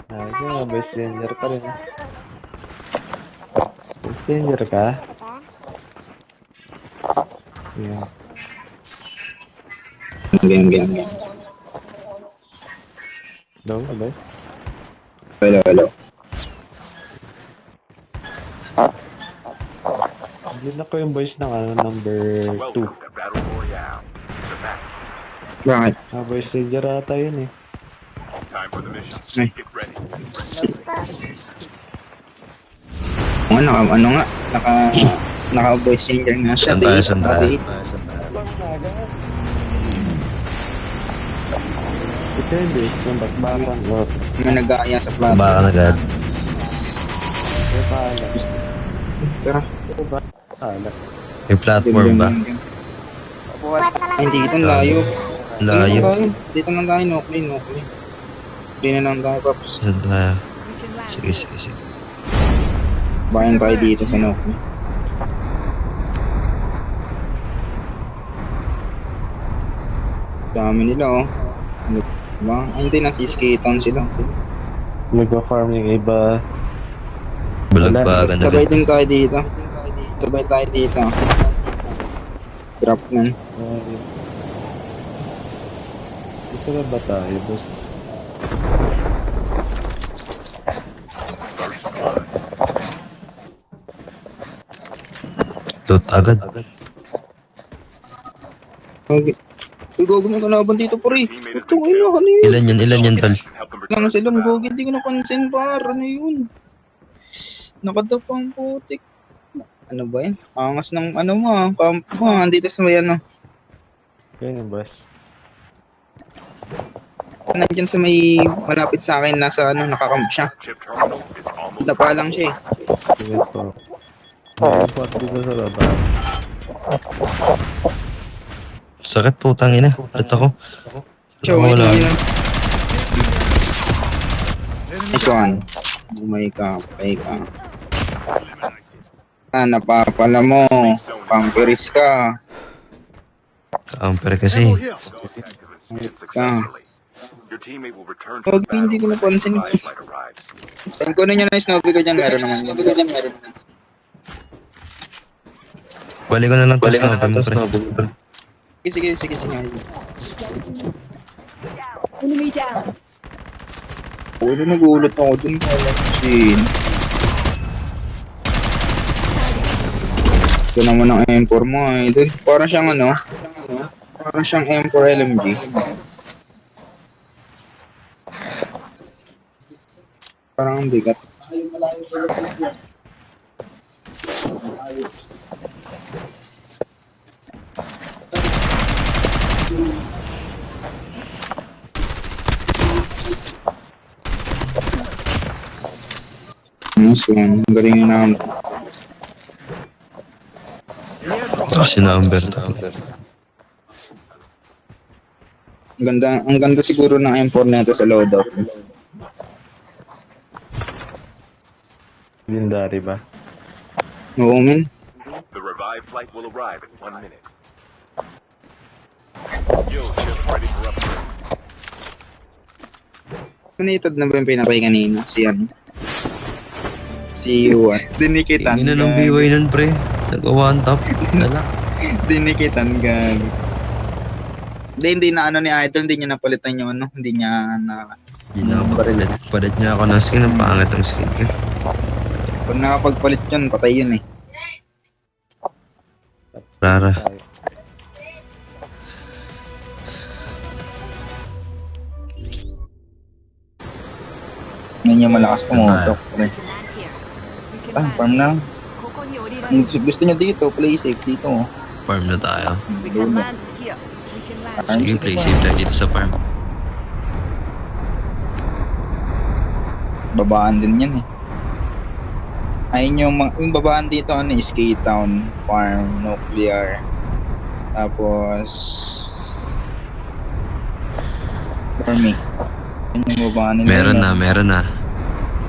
Ito nga, best stranger ka rin. Best stranger ka? Yeah. Game. Daw, hello? Hello. Hindi na ko yung voice ng number 2. Bakit? Best stranger ata yun eh. Ay. Ano nga? Naka-voice changer nga siya. Saan tayo? Depende kung bakbakan or May nag-aaya sa plato. Baka agad. may pala. Tara. Pala. May platform ba? Ay, hindi dito layo. Layo. Dito lang tayo, Nokli. Hindi na lang tayo, Pops. Saan tayo? Sige. Bayan tayo dito sa Nokli. Dami nila, oh. Diba? Ay, hindi, nasiskatan sila. Nag-farm yung iba. Balagbagan Sabay agad. din tayo dito. Sabay tayo dito. Drop man. Dito na ba tayo, boss? Loot agad. Okay. Uy, gogo, may kalaban dito, pare. Ito, ano yun? Ilan yan, tol? Lang sila, gogo, hindi ko napansin, par. Ano yun? Nakadapa ang putik. Ano ba yan? Angas ng ano mo, camp mo. Andito sa may ano. Kaya yung boss. Nandyan sa may malapit sa akin, nasa ano, nakakamp siya. Dapa lang siya eh. Sige po. May spot dito sa baba. Sakit putang ina. Ba't ako? Chow, wait Wala. lang. Nice one. Oh my God, napapala mo. Pampiris ka. Camper kasi. Huwag, hindi ko napansin. Saan ko na niya na snowy ko dyan, meron naman. Balik ko na lang to. Pre. Sige. Enemy down. Ulo, nagulat ako dun. Sin. Ito naman ang M4 mo eh. Dun, parang siyang ano? Parang siyang M4 LMG. Parang ang bigat. Nice one. Ang galing yun naman. Kasi number. Ang ganda siguro ng M4 na ito sa loadout. Legendary ba? Oo, men. The revived flight will arrive in 1 minute. Yo, just ready for upgrade. Pinitad na ba yung pinatay kanina? Si ano? Si Yuan. Dinikitan. Tingin na ng BY nun, pre. Nag-one top. Dala. Dinikitan gag. Hindi na ano ni Idol, hindi niya napalitan yung ano, hindi niya na... Hindi na ako palit niya ako ng skin. Ang pangit ang skin ko. Pag nakapagpalit yun, patay yun eh. Rara. Hindi niya malakas tumutok. We can land here. We can Farm na. Koko ni Orira. Kung gusto niya dito, play safe dito. Farm na tayo. We can land here. We can land. Farm Sige, safe play pa. safe tayo dito sa farm. Babaan din yan eh. Ayun yung babaan dito, ano, is K-Town, Farm, Nuclear. Tapos... Farming. Yan yung babaan nila. Meron na.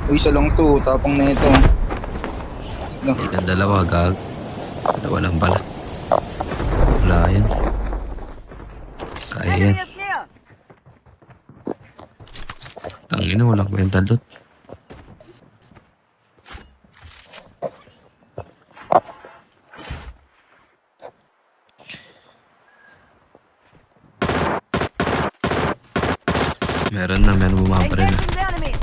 Uy, isa lang to, tapang na ito. No. Ilan dalawa, gag. Dalawa lang pala. Wala yan. Kaya yan. Tang Tangina, walang kwenta loot. Meron bumabaril na. Engaging the enemy.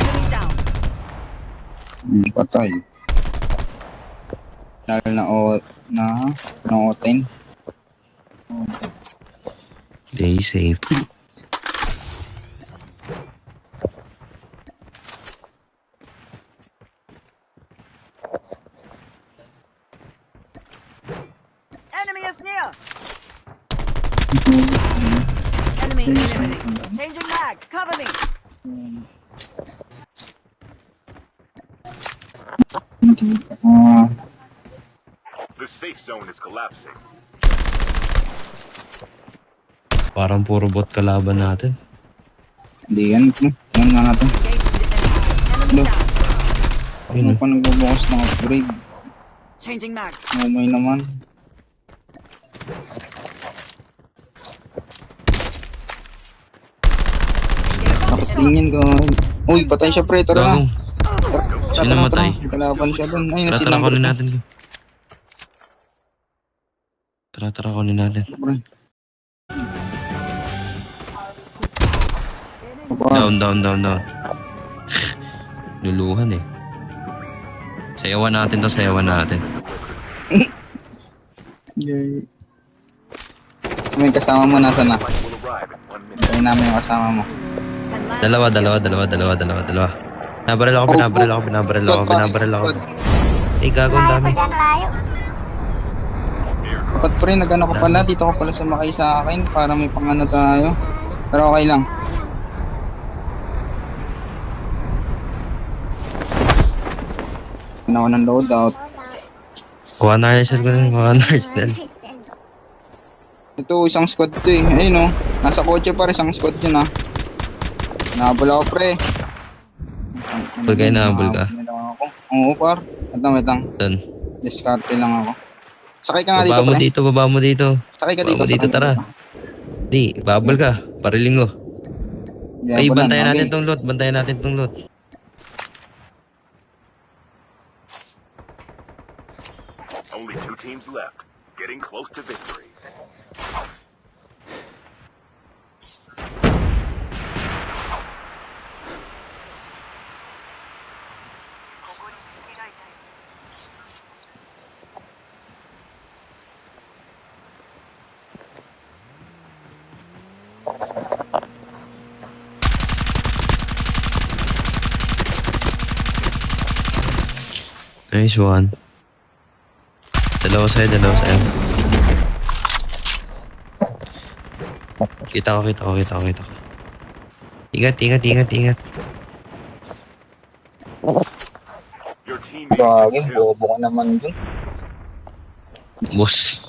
Enemy down. Patay. Lalo na O10. Stay safe. Enemy is near. Enemy eliminated. Changing mag. Cover me. The safe zone is collapsing. Parang puro bot kalaban natin. Hindi yan. Yan nga natin. Engaging the enemy. Enemy Look. down. Ano pa nagbubukas ng upgrade? Changing mag. Umay naman. Nakatingin ko. Uy, patay siya pre. Tara na. Gagong. Sino matay? Kalaban siya dun. Ay, Tara, nasilang kunin natin. Tara, kunin natin. Down. Luluhan eh. Sayawan natin. May kasama mo nasa na. Flight will arrive in 1 minute. Tayo namin yung kasama mo. Can land. Dalawa. Binabaril ako. Eh, gagawin dami. Dapat pre, nag-ano ko pala. Dito ko pala sumakay sa akin para may pangano tayo. Pero okay lang. Ano ko ng loadout. Kuha na yan. Ito, isang squad to eh. Ayun o. Nasa kotse pa rin, isang squad yun ah. Nahabol ako pre. Nahabol ka? Oo par. Wait lang. Doon. Discarte lang ako. Sakay ka nga dito Baba mo pre. dito, baba mo dito. Sakay ka dito. Baba mo dito, sakay tara. Di, babal ka. Pariling ko. Diyan Ay, pa lang, bantayan okay. natin tong loot. Only 2 teams left. Getting close to victory. Nice one. Dalawa sa'yo. Kita ko. Ingat. Your team Bagay, bobo ka naman dun. Boss.